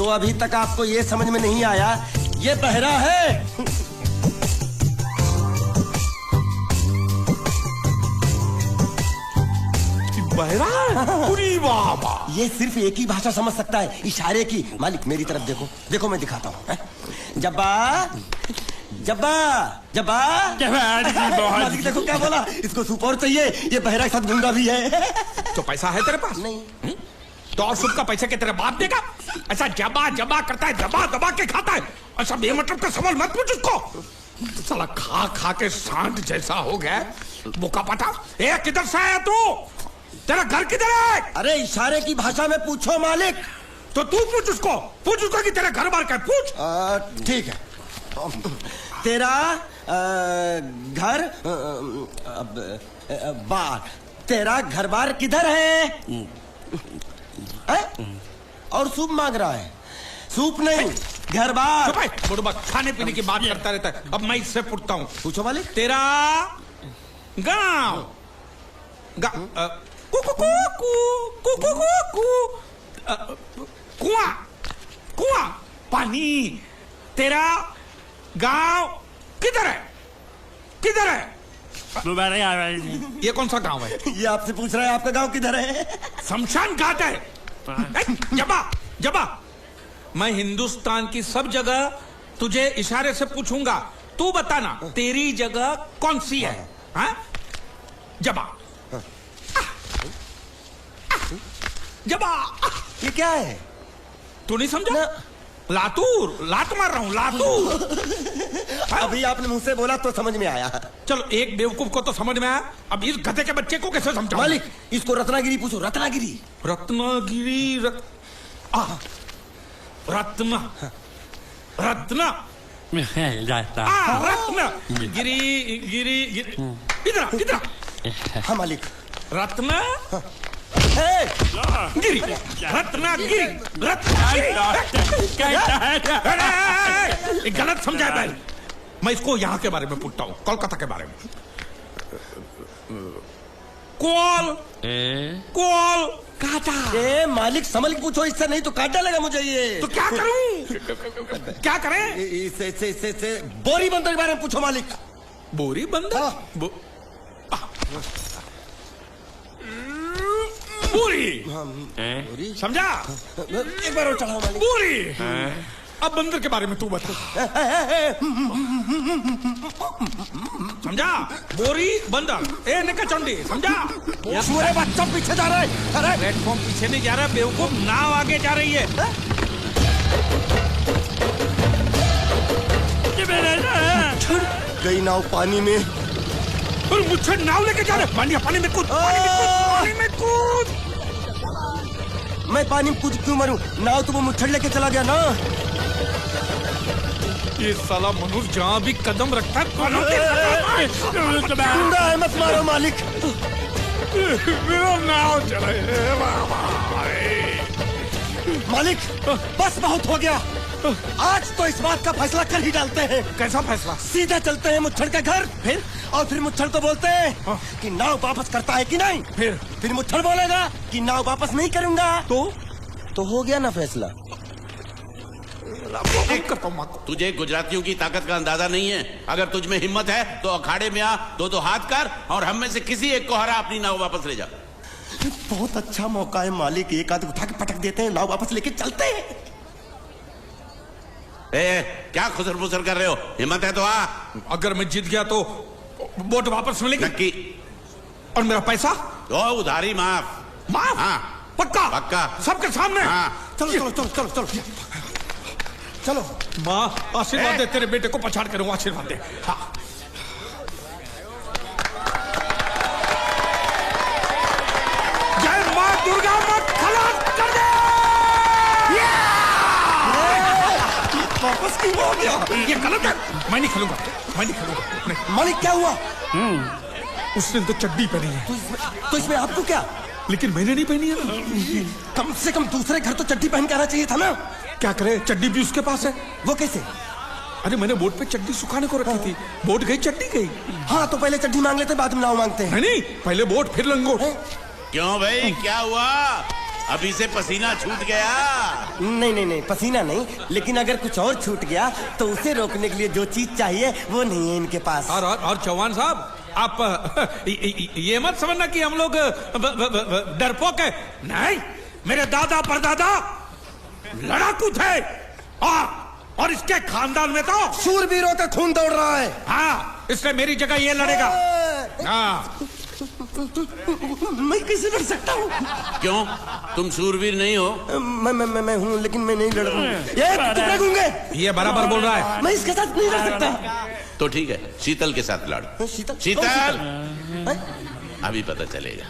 तो अभी तक आपको ये समझ में नहीं आया ये बहरा है। बहरा? बाबा, ये सिर्फ एक ही भाषा समझ सकता है, इशारे की। मालिक मेरी तरफ देखो, देखो मैं दिखाता हूँ। जब्बा जब्बा जब्बा। मालिक देखो क्या बोला, इसको सूप और चाहिए, ये बहरा के साथ गूंगा भी है। तो पैसा है तेरे पास? नहीं। तो और सूप का पैसा के तेरे बाप देगा? ऐसा जबा जबा करता है, दबा दबा के खाता है। अच्छा बेमतलब का सवाल मत पूछ उसको। साला खा खा के सांड जैसा हो गया। बोका पटा। ए किधर से आया तू? तेरा घर किधर है? अरे इशारे की भाषा में पूछो मालिक। तो तू पूछ उसको कि तेरा घर बार का है, पूछ। ठीक है। तेरा घर बार, तेरा घर बार किधर है? और सूप मांग रहा है। सूप नहीं, घर बार। बुढ़बा खाने पीने की बात करता रहता है। अब मैं इससे पूछता हूँ। पूछो मालिक। तेरा गाँव कुआं कुआं पानी, तेरा गांव किधर है? किधर है? ये कौन सा गांव है? ये आपसे पूछ रहा है आपका गांव किधर है? शमशान घाट है। जबा जबा, मैं हिंदुस्तान की सब जगह तुझे इशारे से पूछूंगा, तू बताना तेरी जगह कौन सी है? हाँ? जबा जबा। ये क्या है? तू नहीं समझा? लातूर, लात मार रहा हूं, लातूर। अभी आपने मुंह से बोला तो समझ में आया। चलो एक बेवकूफ को तो समझ में आया, अब इस गधे के बच्चे को कैसे समझाऊं? मालिक इसको रत्नागिरी पूछो। रत्नागिरी रत्नागिरी रत्ना गिरी गिरी इधर। हाँ मालिक। रत्ना गिरी, रत्नागिरी, गलत समझा भाई। मैं इसको यहाँ के बारे में पूछता हूँ, कोलकाता के बारे में। काटा। मालिक समझ के पूछो, इससे नहीं तो काट डालेगा मुझे ये। तो क्या करूं? क्या करें? इसे बोरी बंदर के बारे में पूछो मालिक। बोरी बंदर? पूरी समझा? एक बार और चढ़ाओ मालिक। पूरी। अब बंदर के बारे में तू बता। समझा? बोरी बंदर। ए निका चंडी, समझा? पूरे बच्चा पीछे जा रहा है। अरे प्लेटफॉर्म पीछे नहीं जा रहा, बेवकूफ, नाव आगे जा रही है। गई नाव पानी में। और मुझे नाव लेके जा रहे। पानी में कूद, पानी में कूद। मैं पानी में कूद क्यों मरूं? नाव तो वो मुच्छड़ लेके चला गया ना। ये साला मनुष्य जहाँ भी कदम रखता है मत मारो मालिक। नाव चला। मालिक बस बहुत हो गया। आज तो इस बात का फैसला कर ही डालते हैं। कैसा फैसला? सीधा चलते हैं मुच्छड़ के घर, फिर मुच्छड़ को बोलते हैं कि नाव वापस करता है कि नहीं। फिर मुच्छड़ बोलेगा कि नाव वापस नहीं करूंगा। तो हो गया ना फैसला। तुझे गुजरातियों की ताकत का अंदाजा नहीं है। अगर तुझ में हिम्मत है तो अखाड़े में आ, दो हाथ कर और हम में से किसी एक को हरा, अपनी नाव वापस ले जा। बहुत अच्छा मौका है मालिक, एक आध उठा के पटक देते हैं, नाव वापस लेके चलते हैं। क्या खुसर फुसर कर रहे हो? हिम्मत है तो आ। अगर मैं जीत गया तो बोट वापस मिलेगी? नक्की। और मेरा पैसा? तो उधारी माफ। हाँ पक्का? पक्का, सबके सामने। हाँ। चलो। माँ आशीर्वाद दे, तेरे बेटे को पछाड़ करूंगा, आशीर्वाद दे। हाँ। जय माँ दुर्गा, मत खलास कर दे। वापस क्यों हो गया? ये गलत है, मैं नहीं खेलूंगा। मालिक क्या हुआ? उसने तो चड्डी पहनी है। तो इसमें आपको क्या? लेकिन मैंने नहीं पहनी है। कम से कम दूसरे घर तो चड्डी पहन के आना चाहिए था ना। क्या करे, चड्डी भी उसके पास है। वो कैसे? अरे मैंने बोट पे चड्डी सुखाने को रखी थी, बोट गई, चड्डी गई। हाँ तो पहले चड्डी मांग लेते, बाद में नाव मांगते हैं। नहीं, पहले बोट फिर लंगोट। क्यों भाई, क्या हुआ? अभी से पसीना छूट गया। नहीं नहीं नहीं, पसीना नहीं, लेकिन अगर कुछ और छूट गया तो उसे रोकने के लिए जो चीज चाहिए वो नहीं है इनके पास। और चौहान साहब, आप ये मत समझना कि हम लोग डरपोक है। नहीं, मेरे दादा परदादा लड़ाकू थे, और इसके खानदान में तो शूरवीरों का खून दौड़ रहा है। हाँ, इसलिए मेरी जगह ये लड़ेगा। हाँ। मैं कैसे लड़ सकता हूँ? क्यों, तुम शूरवीर नहीं हो? मैं हूँ, लेकिन मैं नहीं लड़ रहा हूँ। ये बराबर बोल रहा है। मैं इसके साथ नहीं लड़ सकता। तो ठीक है, शीतल के साथ लड़। शीतल, अभी पता चलेगा।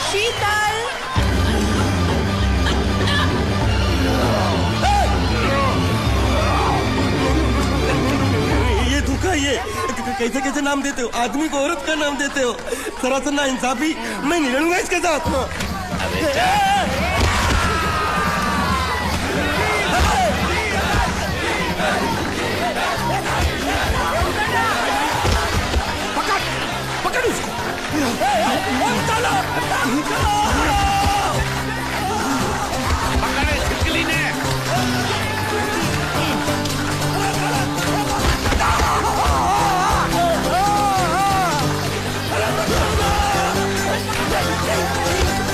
शीतल, ये धोखा, ये कैसे कैसे नाम देते हो? आदमी को औरत का नाम देते हो, सरासर ना इंसाफी। मैं नहीं लड़ूंगा इसके साथ। पकड़ उसको। पकड़े छिपकली ने।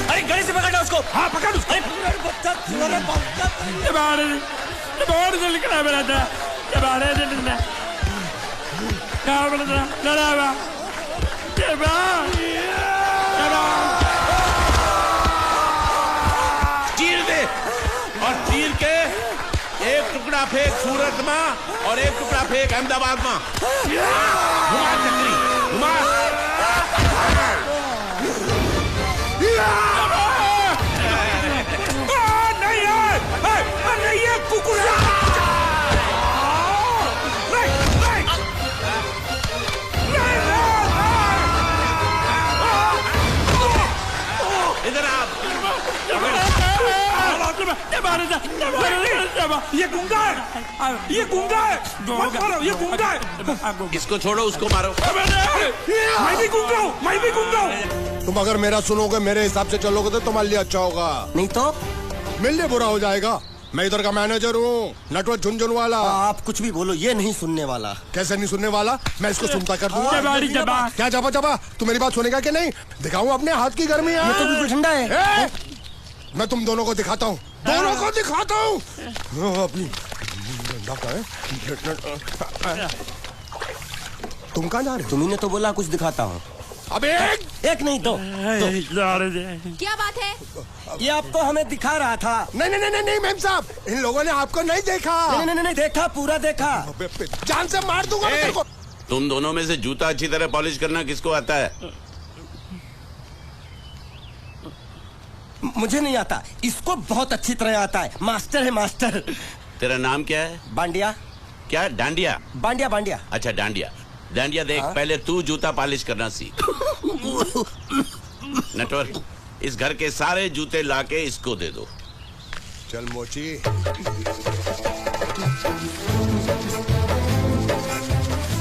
अरे गले से पकड़ना उसको। हाँ, पकड़ उसको। बाहर से निकला मेरा था, बाहर से निकला, क्या बोला था? लड़ा चीर दे, और चीर के एक टुकड़ा फेंक सूरत में और एक टुकड़ा फेंक अहमदाबाद में। घुमा चक्री, घुमा। नहीं है कुकुर। इधर आप। ये गुंगा है, ये गुंगा है, मत मारो, ये गुंगा है। इसको छोड़ो, उसको मारो। मैं भी गुंगा हूँ, मैं भी गुंगा हूँ। तुम अगर मेरा सुनोगे, मेरे हिसाब से चलोगे तो तुम्हारे लिए अच्छा होगा, नहीं तो मिलने बुरा हो जाएगा। मैं इधर का मैनेजर हूँ, नटवर झुनझुनवाला। आप कुछ भी बोलो, ये नहीं सुनने वाला। कैसे नहीं सुनने वाला? मैं इसको सुनता कर दूंगा। क्या जबा जबा, तू मेरी बात सुनेगा कि नहीं? दिखाऊं अपने हाथ की गर्मी? ये तो बिल्कुल ठंडा है। मैं तुम दोनों को दिखाता हूँ, दोनों को दिखाता हूँ अपनी। तुम कहाँ जा रहे हो? तुम्ही ने तो बोला कुछ दिखाता हूँ। अब एक नहीं दो। क्या बात है? ये आपको हमें दिखा रहा था। नहीं नहीं नहीं नहीं मैम साहब, इन लोगों ने आपको नहीं देखा। नहीं नहीं नहीं, देखा, पूरा देखा। जान से मार दूंगा मैं तेरे को। तुम दोनों में से जूता अच्छी तरह पॉलिश करना किसको आता है? मुझे नहीं आता, इसको बहुत अच्छी तरह आता है। मास्टर है, मास्टर। तेरा नाम क्या है? बांडिया। क्या? डांडिया? बांडिया बांडिया। अच्छा, डांडिया। डांडिया देख, पहले तू जूता पॉलिश करना सीख। नटवर, इस घर के सारे जूते लाके इसको दे दो। चल मोची।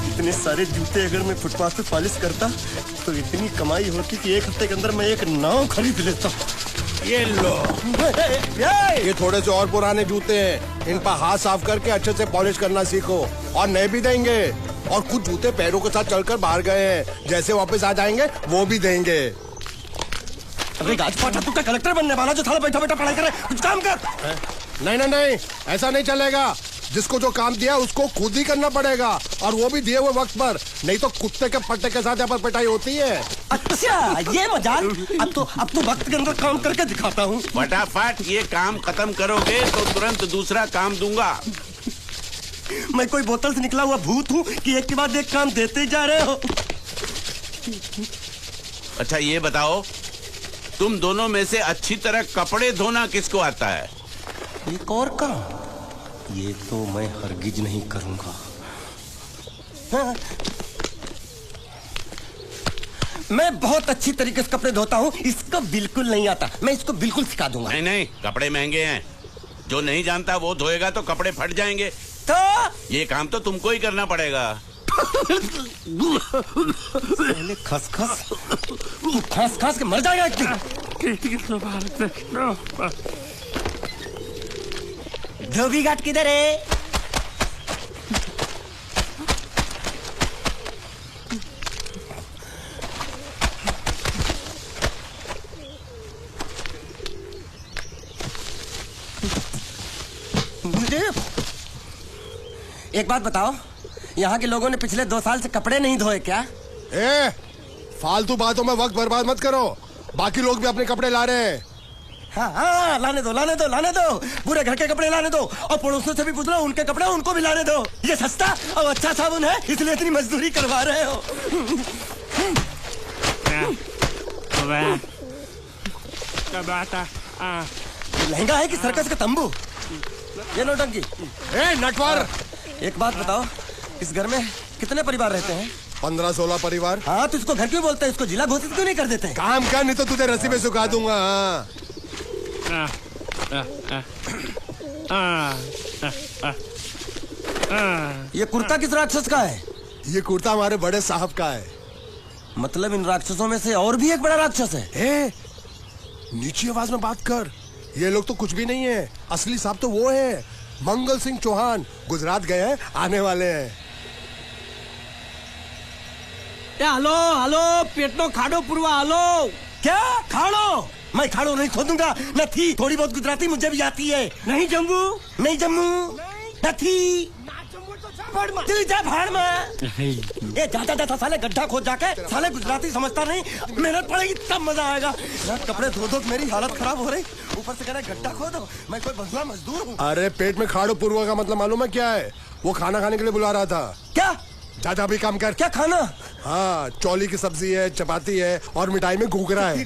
इतने सारे जूते अगर मैं फुटपाथ पे पॉलिश करता तो इतनी कमाई होती कि एक हफ्ते के अंदर मैं एक नाव खरीद लेता। ये लो, ये थोड़े से और पुराने जूते हैं, इन पर हाथ साफ करके अच्छे से पॉलिश करना सीखो, और नए भी देंगे। और कुछ जूते पैरों के साथ चलकर बाहर गए हैं, जैसे वापस आ जाएंगे वो भी देंगे। अबे गाजपाटा, तू क्या कलेक्टर बनने वाला जो थाला बैठा बैठा पढ़ाई करे? कुछ काम कर। नहीं नहीं नहीं, ऐसा नहीं चलेगा। जिसको जो काम दिया उसको खुद ही करना पड़ेगा, और वो भी दिए हुए वक्त पर, नहीं तो कुत्ते के पट्टे के साथ यहाँ पर पिटाई होती है। अच्छा, ये मजाक। अब तो वक्त के अंदर काम करके दिखाता हूँ। फटाफट ये काम खत्म करोगे तो तुरंत दूसरा काम दूंगा। मैं कोई बोतल से निकला हुआ भूत हूँ कि एक के बाद एक काम देते जा रहे हो? अच्छा ये बताओ, तुम दोनों में से अच्छी तरह कपड़े धोना किसको आता है? एक और काम? ये तो मैं हरगिज नहीं करूंगा। हाँ। मैं बहुत अच्छी तरीके से कपड़े धोता हूँ, इसको बिल्कुल नहीं आता। मैं इसको बिल्कुल सिखा दूंगा। नहीं नहीं, कपड़े महंगे हैं, जो नहीं जानता वो धोएगा तो कपड़े फट जाएंगे। तो ये काम तो तुमको ही करना पड़ेगा। खस खस के मर जाएगा। धोबी घाट किधर है? एक बात बताओ, यहाँ के लोगों ने पिछले 2 साल से कपड़े नहीं धोए क्या? फालतू बातों में वक्त बर्बाद मत करो। बाकी लोग भी अपने कपड़े ला रहे हैं। हाँ, लाने दो। पूरे घर के कपड़े लाने दो और पड़ोसियों से भी पूछ लो, उनके कपड़े उनको भी लाने दो। ये सस्ता और अच्छा साबुन है, इसलिए इतनी मजदूरी करवा रहे हो। लहंगा है कि सर्कस का तंबू? ये नौटंकी। नटवर, एक बात बताओ, इस घर में कितने परिवार रहते हैं? 15-16 परिवार। हाँ, तो इसको घर क्यों बोलते हैं? इसको जिला घोषित क्यों नहीं कर देते? काम कर, नहीं तो तुझे रस्सी में सुखा दूंगा। ये कुर्ता किस राक्षस का है? ये कुर्ता हमारे बड़े साहब का है। मतलब इन राक्षसों में से और भी एक बड़ा राक्षस है? नीची आवाज में बात कर। ये लोग तो कुछ भी नहीं है, असली साहब तो वो है मंगल सिंह चौहान। गुजरात गए हैं, आने वाले हैं। हालो पेटनो खाड़ो पुरवा। हालो क्या खाड़ो? मैं खाड़ो नहीं खोदूंगा। न थी, थोड़ी बहुत गुजराती मुझे भी आती है। नहीं जम्मू न थी। जा भाड़ में। ये जाता साले गड्ढा खोद जाके, साले गुजराती समझता नहीं। मेहनत पड़ेगी तब मजा आएगा। कपड़े धो धो मेरी हालत खराब हो रही, ऊपर से कह रहे गड्ढा खोदो। मैं कोई बंधुआ मजदूर हूँ? अरे पेट में खाड़ो पुरवा का मतलब मालूम है क्या है? वो खाना खाने के लिए बुला रहा था। क्या? जा भी काम कर। क्या खाना? हाँ, चौली की सब्जी है, चपाती है और मिठाई में घूघरा है।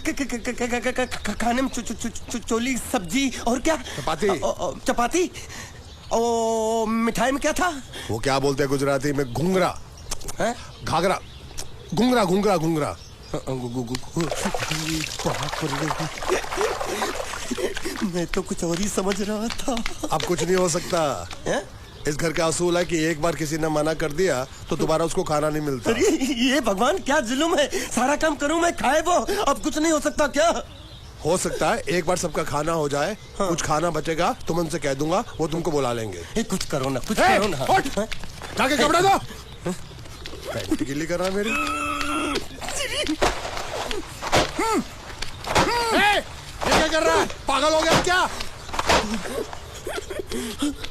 खाने में चोली सब्जी और क्या? चपाती। ओ, मिठाई में क्या था? वो क्या बोलते हैं गुजराती में? घूंघरा है? घाघरा। घूंघरा। मैं तो कुछ और ही समझ रहा था। अब कुछ नहीं हो सकता है? इस घर का असूल है कि एक बार किसी ने मना कर दिया तो दोबारा उसको खाना नहीं मिलता। ये भगवान क्या जुल्म है? सारा काम करूं मैं, खाए वो। अब कुछ नहीं हो सकता क्या? हो सकता है एक बार सबका खाना हो जाए। हाँ। कुछ खाना बचेगा तो मैं उनसे कह दूंगा, वो तुमको बुला लेंगे। कुछ करो ना, कुछ करो ना। जाके कपड़े दो। पैंट गिल्ली कर रहा मेरी। ये क्या कर रहा है? पागल हो गया क्या?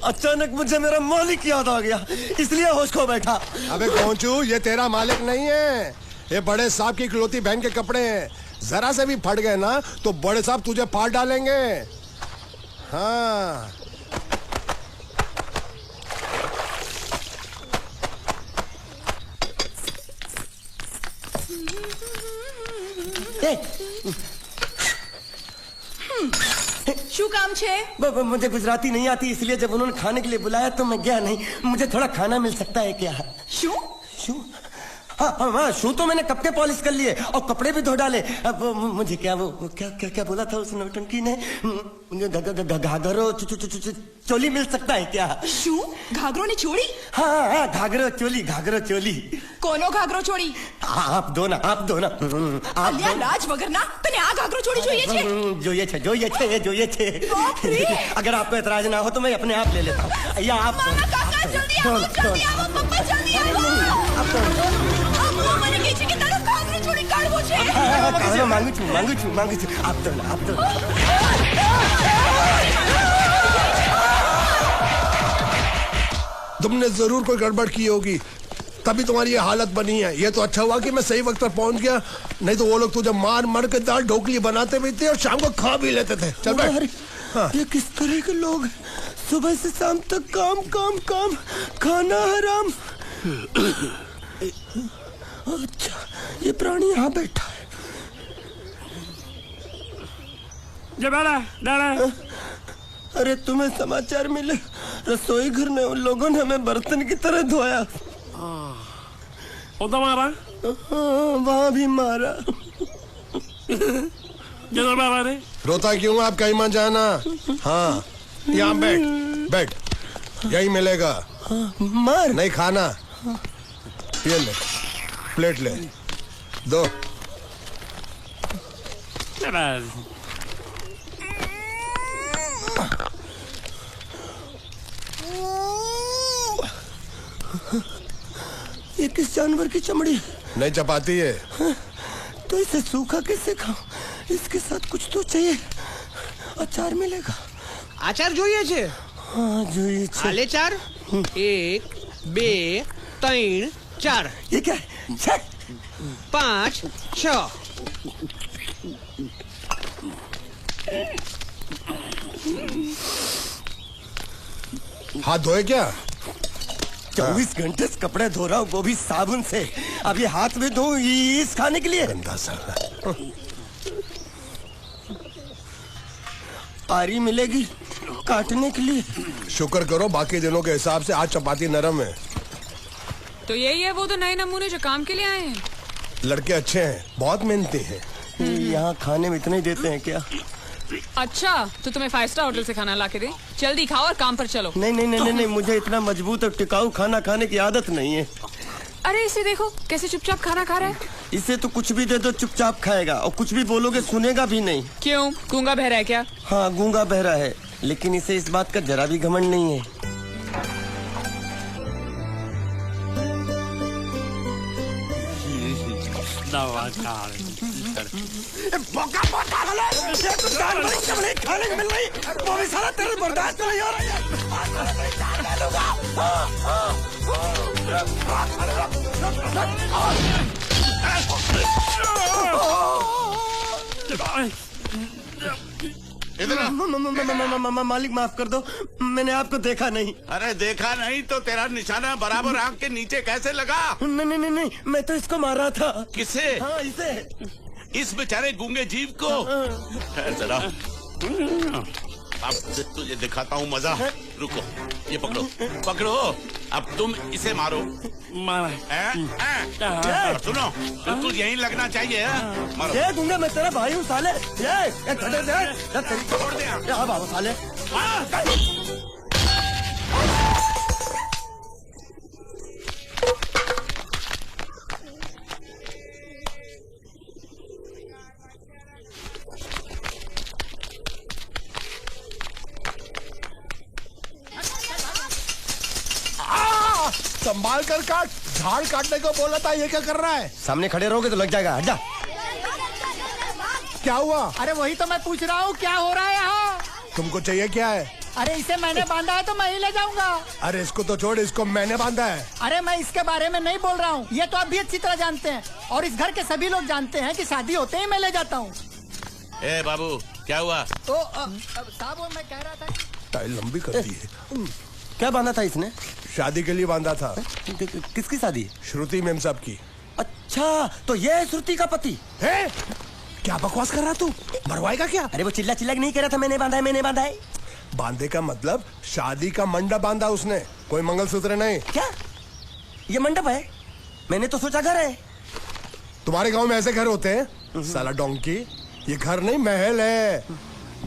अचानक मुझे मेरा मालिक याद आ गया, इसलिए होश खो बैठा। अबे गोंचू, ये तेरा मालिक नहीं है, ये बड़े साहब की इकलौती बहन के कपड़े हैं। जरा से भी फट गए ना तो बड़े साहब तुझे फाड़ डालेंगे। हाँ। શું કામ છે? मुझे गुजराती नहीं आती, इसलिए जब उन्होंने खाने के लिए बुलाया तो मैं गया नहीं। मुझे थोड़ा खाना मिल सकता है क्या? शू? हाँ, शू तो मैंने कब के पॉलिश कर लिए और कपड़े भी धो डाले। अब मुझे क्या वो क्या बोला था उस नौटंकी ने? मुझे घाघरो चोली मिल सकता है क्या? शू? घाघरो ने चोली? हाँ, घाघरो चोली। कोनो घाघरो चोली? आप दो ना। અલ્યા લાજ વગરના તને આ ઘાઘરો ચોળી જોઈએ છે? अगर आपको एतराज ना हो तो मैं अपने आप ले लेता हूँ। या आप કાકા જલ્દી આવો, પપ્પા જલ્દી આવો। મને કહે છે કે તારો ઘાઘરો ચોળી કાઢવો છે। मांगू छू। आप दो। तुमने जरूर कोई गड़बड़ की होगी, तभी तुम्हारी ये हालत बनी है। ये तो अच्छा हुआ कि मैं सही वक्त पर पहुंच गया, नहीं तो वो लोग तुझे मार के दाल ढोकली बनाते भी थे और शाम को खा भी लेते थे। चल बैठ। हाँ। ये किस तरह के लोग हैं? सुबह से शाम तक काम, खाना हराम। अच्छा, ये प्राणी यहाँ बैठा है। अरे तुम्हें समाचार मिले? रसोई घर में उन लोगों ने हमें बर्तन की तरह धोया। उधर मारा वहाँ भी मारा। जिधर मारा रे। रोता क्यों? आप कहीं मत जाना। हाँ, यहाँ बैठ बैठ, यही मिलेगा। मार नहीं खाना, ये ले, प्लेट ले, दो। ये किस जानवर की चमड़ी? नहीं चपाती है। तो इसे सूखा कैसे खाऊं? इसके साथ कुछ तो चाहिए। अचार मिलेगा? આચાર જોઈએ છે? हाँ જોઈએ છે। આલે ચાર 1 2 3 4 ये क्या है? 5 6 हाथ धोए क्या? 24 घंटे से कपड़े धो रहा हूँ, वो भी साबुन से। अब ये हाथ में धो इस खाने के लिए? गंदा साला। आरी मिलेगी काटने के लिए? शुक्र करो बाकी दिनों के हिसाब से आज चपाती नरम है। तो यही है वो तो नए नमूने जो काम के लिए आए हैं। लड़के अच्छे हैं, बहुत मेहनती हैं। यहाँ खाने में इतना ही देते हैं क्या? अच्छा तो तुम्हें 5 स्टार होटल से खाना ला के दे? जल्दी खाओ और काम पर चलो। नहीं नहीं नहीं नहीं, मुझे इतना मजबूत और टिकाऊ खाना खाने की आदत नहीं है। अरे इसे देखो कैसे चुपचाप खाना खा रहा है। इसे तो कुछ भी दे दो चुपचाप खाएगा, और कुछ भी बोलोगे सुनेगा भी नहीं। क्यों, गूंगा बहरा है क्या? हाँ गूंगा बहरा है, लेकिन इसे इस बात का जरा भी घमंड नहीं है। खाने को मिल रही, वो भी सारा तेरे बर्दाश्त नहीं हो रहा मालिक माफ कर दो, मैंने आपको देखा नहीं। अरे देखा नहीं तो तेरा निशाना बराबर आंख के नीचे कैसे लगा? नहीं नहीं नहीं, मैं तो इसको मार रहा था। किसे? हाँ इसे। इस बेचारे गूंगे जीव को? जरा अब तुझे दिखाता हूँ मजा। रुको, ये पकड़ो पकड़ो, अब तुम इसे मारो। सुनो, बिल्कुल यहीं लगना चाहिए। मारो। ये दूंगा, मैं तेरा भाई हूँ साले। ये छोड़ दे। हाँ बाबा साले। संभाल कर काट, झाड़ काटने को बोला था, ये क्या कर रहा है? सामने खड़े रहोगे तो लग जाएगा, हट जा। क्या हुआ? अरे वही तो मैं पूछ रहा हूँ, क्या हो रहा है यहाँ? तुमको चाहिए क्या है? अरे इसे मैंने बांधा है तो मैं ही ले जाऊंगा। अरे इसको तो छोड़, इसको मैंने बांधा है। अरे मैं इसके बारे में नहीं बोल रहा हूँ, ये तो आप भी अच्छी तरह जानते हैं, और इस घर के सभी लोग जानते हैं कि शादी होते ही मैं ले जाता हूँ। ए बाबू, क्या हुआ? तो साहब मैं कह रहा था टाइल लंबी कर दी है। क्या बांधा था इसने? शादी के लिए बांधा था। किसकी शादी? श्रुति मेम साहब की। अच्छा, तो ये है श्रुति का पति? है? क्या बकवास कर रहा तू? मरवाएगा क्या? अरे वो चिल्ला चिल्ला नहीं कह रहा था मैंने बांधा है, मैंने बांधा है। बांधे का मतलब शादी का मंडप बांधा उसने, कोई मंगलसूत्र नहीं। क्या ये मंडप है? मैंने तो सोचा घर है। तुम्हारे गांव में ऐसे घर होते हैं साला डोंकी? ये घर नहीं, महल है।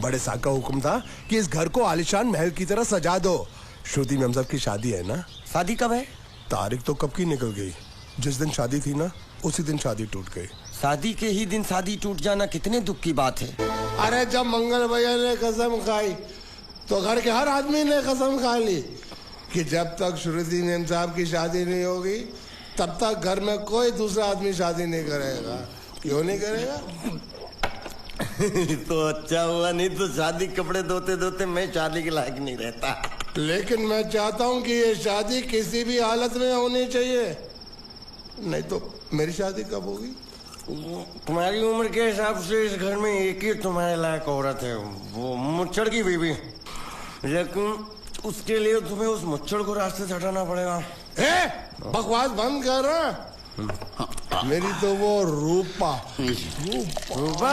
बड़े साहब का हुक्म था कि इस घर को आलीशान महल की तरह सजा दो। श्रुति मेम साहब की शादी है ना? शादी कब है? तारीख तो कब की निकल गई, जिस दिन शादी थी ना उसी दिन शादी टूट गई। शादी के ही दिन शादी टूट जाना कितने दुख की बात है। अरे जब मंगल भैया ने कसम खाई तो घर के हर आदमी ने कसम खा ली कि जब तक श्रुति मेम साहब की शादी नहीं होगी तब तक घर में कोई दूसरा आदमी शादी नहीं करेगा। क्यों नहीं करेगा? तो अच्छा हुआ, नहीं तो शादी कपड़े धोते धोते मैं शादी के लायक नहीं रहता। लेकिन मैं चाहता हूँ कि ये शादी किसी भी हालत में होनी चाहिए, नहीं तो मेरी शादी कब होगी? तुम्हारी उम्र के हिसाब से इस घर में एक ही तुम्हारे लायक औरत है, वो मुच्छड़ की बीवी। लेकिन उसके लिए तुम्हें उस मुच्छड़ को रास्ते से हटाना पड़ेगा। बकवास बंद कर रहा। मेरी तो वो रूपा। रूपा?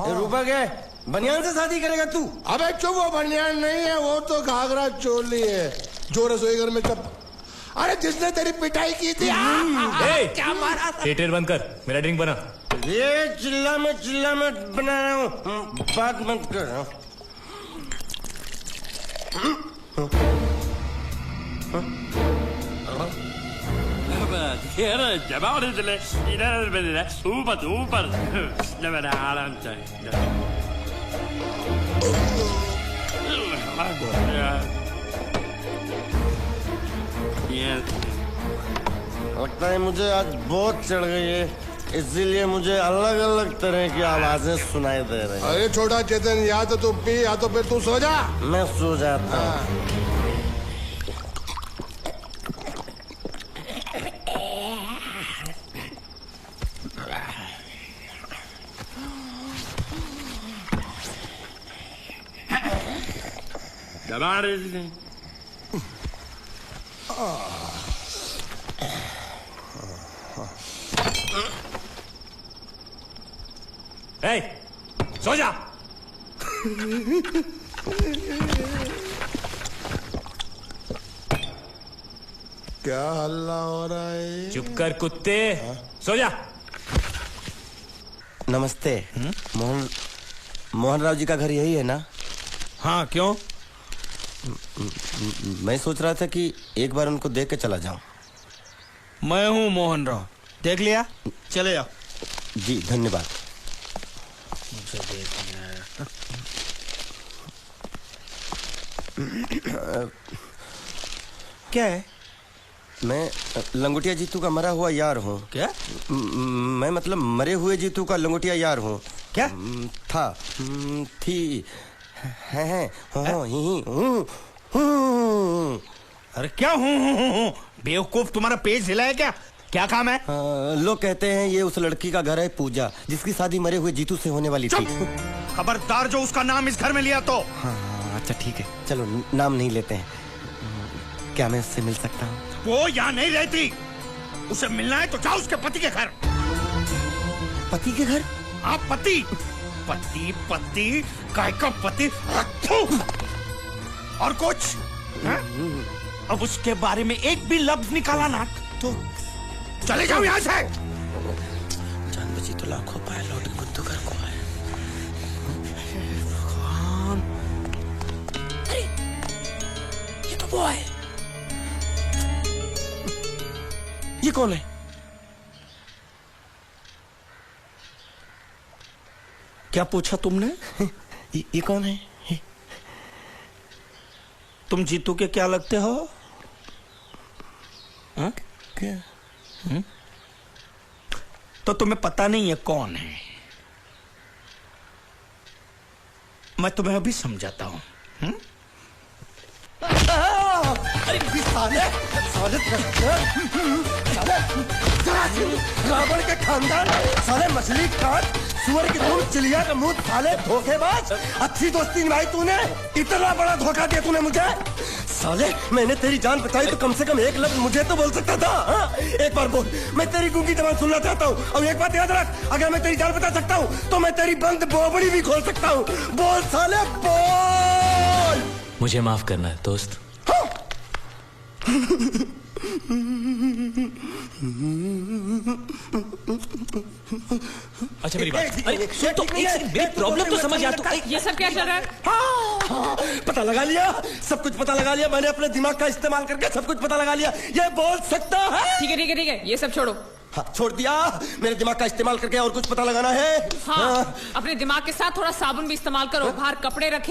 रूपा क्या बनियान से शादी करेगा तू? अबे चुप, वो बनियान नहीं है, वो तो घाघरा चोली है जो रसोई घर में अरे जिसने तेरी पिटाई की थी क्या मारा था? थिएटर बंद कर, मेरा ड्रिंक बना। ये चिल्ला मत बना रहा हूँ, बात मत कर। ऊपर आराम से। लगता है मुझे आज बहुत चढ़ गई है, इसीलिए मुझे अलग अलग तरह की आवाजें सुनाई दे रही हैं। अरे छोटा चेतन, या तो तू पी या तो फिर तू सो जा। मैं सो जाता हूँ। सो जा। क्या हल्ला हो रहा है? चुप कर कुत्ते, सो जा। नमस्ते। मोहन राव जी का घर यही है ना? हाँ, क्यों? मैं सोच रहा था कि एक बार उनको देख के चला जाऊं। मैं हूँ मोहन राव, देख लिया, चले जाओ। जी धन्यवाद। मुझे देखना है। क्या है? मैं लंगोटिया जीतू का मरा हुआ यार हूँ। क्या? मैं मतलब मरे हुए जीतू का लंगोटिया यार हूँ। क्या? था, थी, है, अरे क्या हूँ? बेवकूफ, तुम्हारा पेट हिला है क्या? क्या काम है? लोग कहते हैं ये उस लड़की का घर है पूजा, जिसकी शादी मरे हुए जीतू से होने वाली थी। खबरदार जो उसका नाम इस घर में लिया तो। हाँ अच्छा ठीक है, चलो नाम नहीं लेते हैं। क्या मैं उससे मिल सकता हूँ? वो यहाँ नहीं रहती, उसे मिलना है तो जाओ उसके पति के घर। पति के घर? हाँ, पति काय का पति। और कुछ है? अब उसके बारे में एक भी लफ्ज निकाला ना तो चले जाओ यहाँ से। जान बची तो लाखों पाए लौट के बुद्धू घर को आए। अरे ये तो वो है। ये कौन है? क्या पूछा तुमने? ये कौन है? तुम जीतू के क्या लगते हो? हा? क्या? तो तुम्हें पता नहीं है कौन है? मैं तुम्हें अभी समझाता हूं। रावण के खानदान साले मछली काट सुअर की दूध चिड़िया का मुंह साले धोखेबाज। अच्छी दोस्ती निभाई तूने, इतना बड़ा धोखा दिया तूने मुझे। साले मैंने तेरी जान बचाई तो कम से कम एक लफ्ज मुझे तो बोल सकता था। हाँ? एक बार बोल, मैं तेरी गूंगी जबान सुनना चाहता हूँ। और एक बात याद रख, अगर मैं तेरी जान बचा सकता हूँ तो मैं तेरी बंद बोबड़ी भी खोल सकता हूँ। बोल साले बोल। मुझे माफ करना है दोस्त। अच्छा मेरी बात, अरे सुन तो, एक सेकंड, मेरी प्रॉब्लम तो समझ आ। तो ये सब क्या चल रहा है? हाँ, पता लगा लिया, सब कुछ पता लगा लिया मैंने। अपने दिमाग का इस्तेमाल करके सब कुछ पता लगा लिया। ये बोल सकता है? ठीक है ठीक है ठीक है, ये सब छोड़ो। हाँ, छोड़ दिया। मेरे दिमाग का इस्तेमाल करके और कुछ पता लगाना है? हाँ, अपने दिमाग के साथ थोड़ा साबुन भी इस्तेमाल करो। बाहर कपड़े रखे